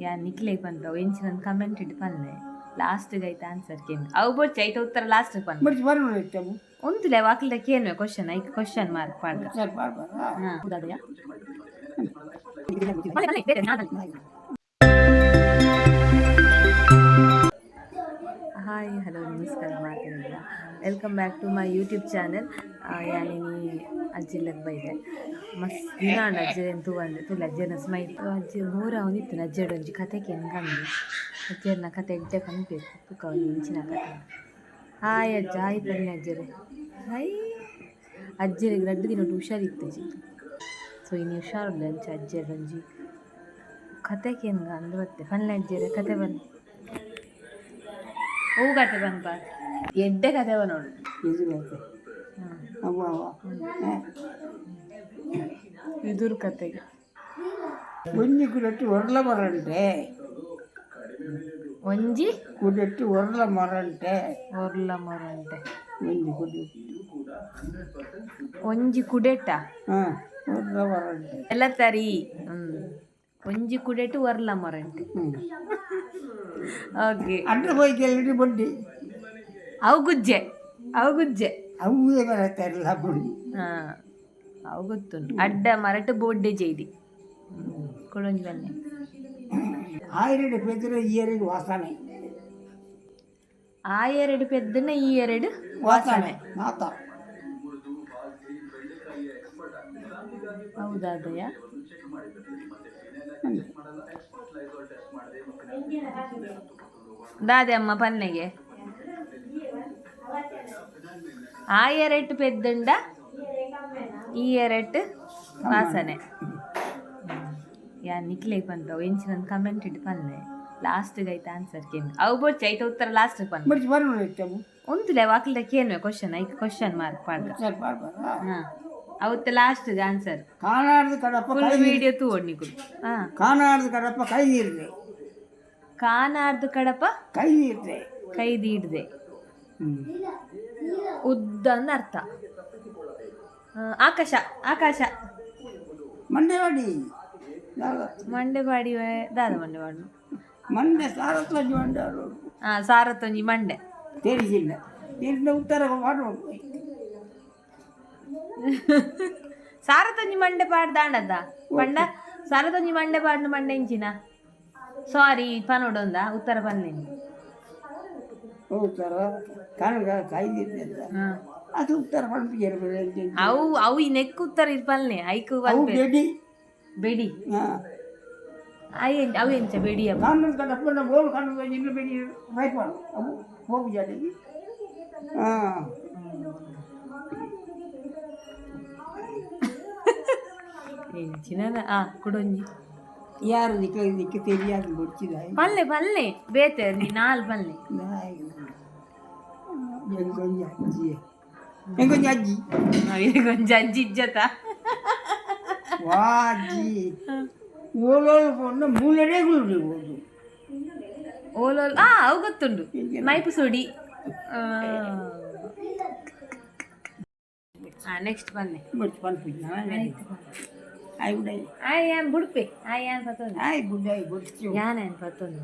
ಯಾನ್ ನಿಕ್ಲೆ ಪನ್ಪವು ಎಂಚಿನ ಕಮೆಂಟ್ ಇಟ್ಟು ಪನ್ಲೆ ಲಾಸ್ಟ್ಗೆ ಐತೆ ಆನ್ಸರ್ ಕೇನು ಅವು ಬೊಚ್ಚ ಐತೆ ಉತ್ತರ ಲಾಸ್ಟ್ ಪನ್ ಒಂದುಲೆ ವಾಕ್ಲಿದ ಕೇನು ಕ್ವಶನ್ ಐಕ್ ಕ್ವಶನ್ ಮಾರ್ಕ್ ಪಾಡ್ದ ಹಾಂ ಹೌದಾ ಹಾಯ್ ಹಲೋ ನಮಸ್ಕಾರ ಮಾತಾಡಿಲ್ಲ welcome back to my YouTube channel ಯಾನಿನಿ ಅಜ್ಜಿಲ್ಲಕ್ಕೆ ಬೈದೆ ಮಸ್ತ್ ದಿನ ಅಜ್ಜಿ ಎಂತೂ ಬಂದೆ ತುಲ್ಲ ಅಜ್ಜನ ಸ್ಮೈಟ್ ಅಜ್ಜಿ ಮೂರ ಅವನಿತ್ತು ಅಜ್ಜಡ ಒಂಜಿ ಕತೆಗೆ ಹೆಂಗಂದು ಅಜ್ಜನ ಕತೆ ಎಡ್ಡೆ ಕನ್ಬೇಕು ತುಕ ಒಂದು ಇಂಚಿನ ಕತೆ ಹಾಯ್ ಅಜ್ಜ ಹಾಯ್ ಬನ್ನಿ ಅಜ್ಜರೇ ಹಾಯ್ ಅಜ್ಜರಿಗೆ ರಡ್ಡು ದಿನ ಹುಷಾರಿತ್ತು ಜಿ ಸೊ ಇನ್ನು ಹುಷಾರಿಲ್ಲ ಅಂಚ ಅಜ್ಜರ ಒಂಜಿ ಕತೆಗೆ ಹೆಂಗ ಅಂದು ಬತ್ತೆ ಬನ್ನಿ ಅಜ್ಜರೇ ಕತೆ ಬನ್ನಿ ಹೂ ಕತೆ ಬಂತ ಎಡ್ಡೆ ಕತೆ ನೋಡು ಇದುರ್ ಕತೆಗೆ ಒಂಜಿ ಕುಡೆಟ್ಟು ಒರ್ಲ ಮರಂಟೆ ಒಂಜಿ ಕುಡೆಟ್ಟು ಒರ್ಲ ಮರಂಟೆ ಒಂಜಿ ಕುಡೆಟ್ಟು ಒಂಜಿ ಕುಡೆಟ್ಟ ಒರ್ಲ ಮರಂಟೆ ಎಲ್ಲ ತರಿ ಒಂಜಿ ಕುಡೆಟ್ಟು ಒರ್ಲ ಮರಂಟೆ ಓಕೆ ಅಡ್ಡ ಹೋಗಿ ಕೆಲ್ರಿ ಬಡ್ಡಿ ಅವು ಗುಜ್ಜೆ ಅವೇ ಬರತ್ತಾರಲ್ಲ ಬಡ್ಡಿ ಹಾಂ ಅವು ಗೊತ್ತುಂಟು ಅಡ್ಡ ಮರಟು ಬೋಡ್ಡೆ ಜೈದಿ ಕೊಡೊಂಜಿ ಬನ್ನಿ ಆಯಿರೆಡು ಪೆದ್ರೆ ಈ ಎರಡು ವಾಸನೆ ಆ ಎರಡು ಪೆದ್ದನ ಈ ಎರಡು ವಾಸನೆ ಮಾತ ಹೌದಾದಯ ದಾದೆ ಅಮ್ಮ ಪನ್ನೆಗೆ ಆ ಎರಡು ಪೆದ್ದಂಡ ಈ ಎರಡು ವಾಸನೆ ಯಾನ್ ನಿಕ್ಲೆ ಪನ್ಪವು ಎಂಚಿನ ಕಮೆಂಟ್ ಇಟ್ಟು ಪನ್ಲೆ ಲಾಸ್ಟ್ಗೆ ಐತೆ ಆನ್ಸರ್ ಕೇನು ಅವು ಬೊಚ್ಚ ಐತೆ ಉತ್ತರ ಲಾಸ್ಟ್ ಪನ್ ಒಂದುಲೆ ವಾಕ್ಲಿದ ಕೇನು ಕ್ವಶನ್ ಐಕ್ ಕ್ವಶನ್ ಮಾರ್ಕ್ ಪಾಡ್ದ ಹಾಂ ಅವತ್ತೆ ಲಾಸ್ಟ್ಗೆ ಆನ್ಸರ್ ಕಾನಾಡ್ದು ಕಡಪ ಫುಲ್ ವಿಡಿಯೋ ತೂಡ್ ನಿಕುಲು ಹಾಂ ಕಾನಾಡ್ದು ಕಡಪ ಕೈ ನೀರ್ದೆ ಕಾನಾರ್ದು ಕಡಪ ಕೈ ನೀರ್ದೆ ಕೈದಿಡ್ದೆ ಉದ್ದ ಅಂದ ಅರ್ಥ ಆಕಾಶ ಮಂಡೆವಾಡಿ ಮಂಡೆಪಾಡಿ ದಾದ ಮಂಡೆಪಾಡು ಮಂಡೆ ಸಾರತ್ವಜಿ ಮಂಡವರು ಹಾಂ ಸಾರತ್ತೊಂಜಿ ಮಂಡೆ ತೆರಿಸಿಲ್ಲ ತೆರಿದ ಉತ್ತರ ಮಾಡುವ ಸಾರತ್ತೊಂಜಿ ಮಂಡೆ ಪಾಡ್ ದಾಂಡದ ಪಂಡ ಸಾರತ್ತೊಂಜಿ ಮಂಡೆ ಪಾಡ್ನ ಮಂಡೆ ಇಂಚಿನ ಸಾರಿ ಪನೋಡೊಂದ ಉತ್ತರ ಪನ್ನೇನು ಉತ್ತರ ಕನಗ ಕೈ ನೀರ್ದೆ ಹಾಂ ಅದು ಉತ್ತರ ಪಂಪಿಗೆ ಅವು ಈ ನೆಕ್ ಉತ್ತರ ಇರ್ಪಲ್ನೆ ಐಕು ಬೆಡಿ ಅವು ಎಂಚ ಬೆಡಿಯ ಕಾನೂನು ಕಡಪನ ಬೋಲ್ ಕಾನೂನು ಇನ್ನು ಬೆಡಿ ಮೈಪಾಡು ಅವು ಹೋಗು ಜಾತಿಗೆ ಎಂಚಿನ ಕುಡೊಂಜಿ ಯಾರು ದಿಕ್ಕ ತೆರಿಯಾಗಿ ಗೊತ್ತಿದ ಪಲ್ಲೆ ಬೇತೆ ನೀ ನಾಲ್ ಪಲ್ಲೆ ಎಂಗೊಂಜಿ ಅಜ್ಜಿ ಕೊಂಚ ಅಜ್ಜಿ ಇಜ್ಜತ ವಾ ಅಜ್ಜಿ ಓಲೋಲು ಪೊಂಡ ಮೂಲೆಡೆ ಗುಳ್ಳಿಬೋದು ಓಲೋಲ್ ಅವು ಗೊತ್ತುಂಡು ಮೈಪು ಸೊಡಿ ನೆಕ್ಸ್ಟ್ ಬನ್ನಿ ಆಯ್ ಯಾನ್ ಬುಡ್ಪೆ ಆಯ್ ಯಾನ್ ಪತ್ತೊಂದು ಯಾನ್ ಪತ್ತೊಂದು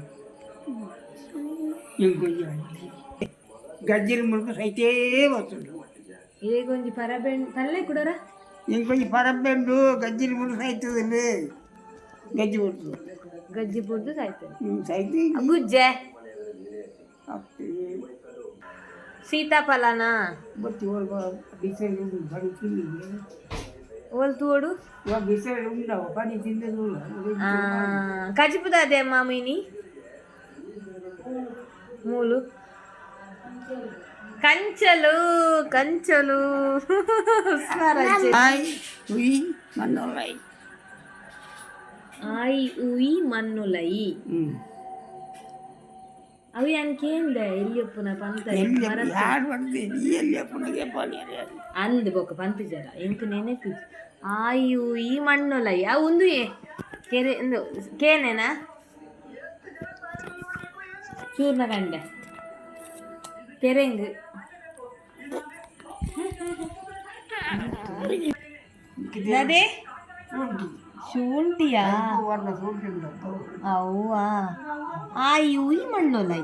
ಗಜ್ಜಿರ ಮುಳುಕ ಸೈತೇ ಬರ್ತುಂಡು ಏಗೊಂಜಿ ಪರಬೆಂಡು ಪಲ್ಲೆ ಕುಡರ ಇಂಕೊಂಚ ಪರಬೆಂಡು ಗಜ್ಜಿರ ಮುಳುಕ ಸೈತದಲ್ಲಿ ಗಜ್ಜಿ ಬುಡ್ದು ಸಾಯ್ತದೆ ಸೈತಿ ಗುಜ್ಜೆ ಸೀತಾಫಲನ ಬತ್ತಿ ಬಿಸಿಲು ಬಡಿ ತಿಂದಿಗೆ ಓಲ್ ತೋಡು ಬಿಸಿಲು ಉಂಡವ ಬಡಿ ತಿಂದದು ಕಜಿಪುದಾದೆ ಮಾಮಿನಿ ಮೂಲು ಕಂಚಲು ಆಯ್ ಉಯಿ ಮಣ್ಣುಲೈ ಅವು ಯಾನ್ಕೇಂದ ಎಲ್ಲಿಯಪ್ಪನ ಪಂತ ಅಂದ್ ಬೊಕ್ಕ ಪಂತಿಜರ ಎಂಕು ನೆನಪಿ ಆಯ್ ಉಯಿ ಮಣ್ಣುಲೈ ಅವು ಒಂದು ಕೆರೆ ಕೇನೇನಾ ಚೂರ್ನ ಕಂಡೆ ಕೆರೆಂಗ್ ಅದೇ ಶುಂಠಿಯಾ ವರ್ಣ ಶುಂಠಿ ಉಂಟು ಅವ್ವಾ ಆ ಇವು ಈ ಮಣ್ಣೊಲೈ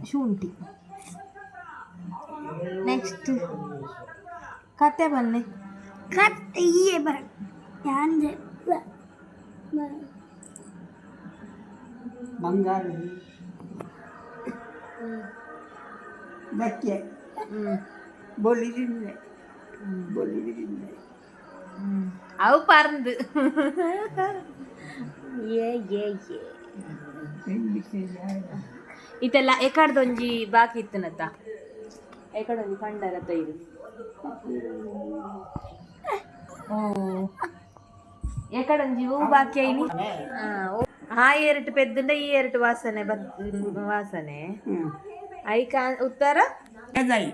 ಶುಂಠಿ. ನೆಕ್ಸ್ಟ್ ಕತೆ ಬನ್ನಿ. ಕತ್ತೆ ಹೀಗೆ ಬರ ಯಾಂದೆ ಬಂಗಾರ ದಕ್ಕೆ ಬೊಲಿದಿಂದೆ ಬೊಲಿದಿಂದೆ ಅವು ಪರ್ದು ಏ ಏ ಏ ಇತೆಲ್ಲ ಎಕಡ್ದೊಂಜಿ ಬಾಕಿ ಇತ್ತನತ್ತ ಎಕಡೊಂಜಿ ಪಂಡರತ್ತ ಇದು. ಓ ಎಕಡೊಂಜಿ ಹೂ ಬಾಕಿ ಐನಿ. ಆ ಎರಟ್ ಪೆದ್ದುಂಡ ಈ ಎರಟ್ ವಾಸನೆ ವಾಸನೆ ಐಕ ಉತ್ತರ ಕೇದೈ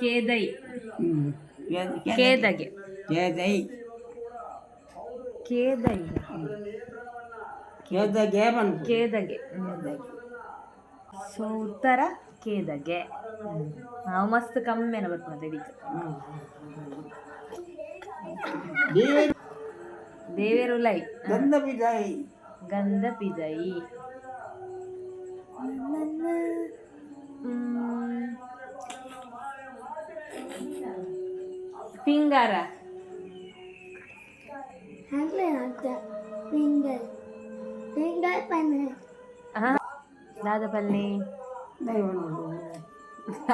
ಕೇದೈ ಕೇದಗೆ ಕೇದೈ ಕೇದೈ ಕೇದಗೆ ಬಂತು ಕೇದಗೆ. ಸೊ ಉತ್ತರ ಕೇದಗೆ. ನಾವು ಮಸ್ತ್ ಕಮ್ಮಿನ ಬರ್ತದೆ ಇದೀಗ. ದೇವೇರುಲೈ ಗಂಧ ಬಿಜಾಯಿ ಗಂಧ ಪಿಜೈ ಪಿಂಗಾರ ಹಂಗೆ ಅಂತ ಫಿಂಗರ್ ಫಿಂಗರ್ ಪನ್ನೆ ದಾದ ಪಲ್ಲೆ ದೈವನೋಡು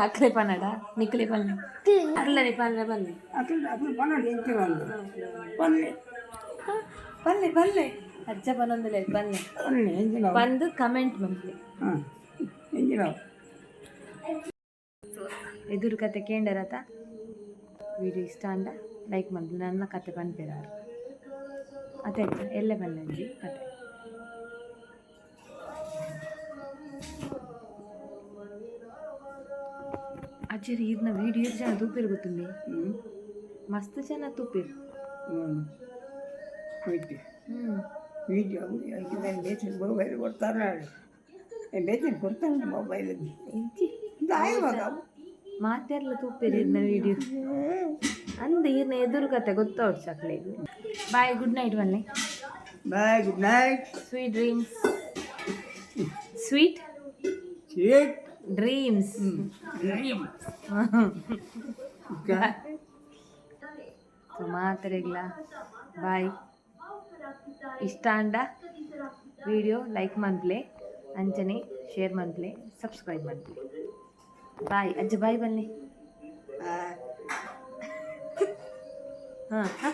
ಅಕ್ಲೆ ಪನ್ನಡ ನಿಕ್ಲೆ ಪಲ್ಲೆ ಅರ್ಲರಿ ಪಲ್ಲೆ ಪಲ್ಲೆ ಅಕ್ಲು ಪನ್ನಡಿ ಎಂತಿರಲ್ಲ ಪಲ್ಲೆ ಪಲ್ಲೆ ಪಲ್ಲೆ ಅಜ್ಜ ಪನ್ನೊಂದಿಲ್ಲ ಪಲ್ಲೆ ಪಲ್ಲೆ ಎಂಜಿನ ಬಂದು ಕಮೆಂಟ್ ಬಂದ್ಲಿ. ಹಾಂ ಎಂಜಿನ ಎದುರು ಕತೆ ಕೇಂಡರತ ವಿಡಿಯೋ ಇಷ್ಟ ಅಂಡ ಲೈಕ್ ಮಾಡಿ ನನ್ನ ಕತೆ ಪಂಪೇರಾರು ಅದೇ ಎಲ್ಲೇ ಬಂದಿ ಕತೆ. ಅಜ್ಜರಿ ಇದನ್ನ ವಿಡಿಯೋ ಜನ ತೂಪಿರು ಗೊತ್ತುಂಡಿ ಮಸ್ತ್ ಜನ ತೂಪಿರು. ವಿಡಿಯೋ ಬೇಸಿನ ಮೊಬೈಲ್ ಕೊಡ್ತಾರೆ ಬೇಸಿನ ಕೊಡ್ತಾನೆ ಮೊಬೈಲಲ್ಲಿ ಇವಾಗ ಮಾತೆಲ್ಲ ತೂಪಿರು ಇದನ್ನ ವಿಡಿಯೋ ಅಂದ ಈರ್ನ ಎದುರು ಕತೆ ಗೊತ್ತವ್ರು ಚಕ್ಲೆ. ಬಾಯ್ ಗುಡ್ ನೈಟ್ ಬನ್ನಿ. Bye good night sweet dreams sweet sweet dreams. ಮಾತ್ರೆಗ್ಲ ಬಾಯ್. ಇಷ್ಟ ಅಂಡ ವಿಡಿಯೋ ಲೈಕ್ ಮನ್ಪ್ಲೆ ಅಂಚನೆ ಶೇರ್ ಮನ್ಪ್ಲೆ ಸಬ್ಸ್ಕ್ರೈಬ್ ಮನ್ಪ್ಲೆ. ಬಾಯ್ ಅಜ್ಜ ಬಾಯ್ ಬನ್ನಿ. ಹಾಂ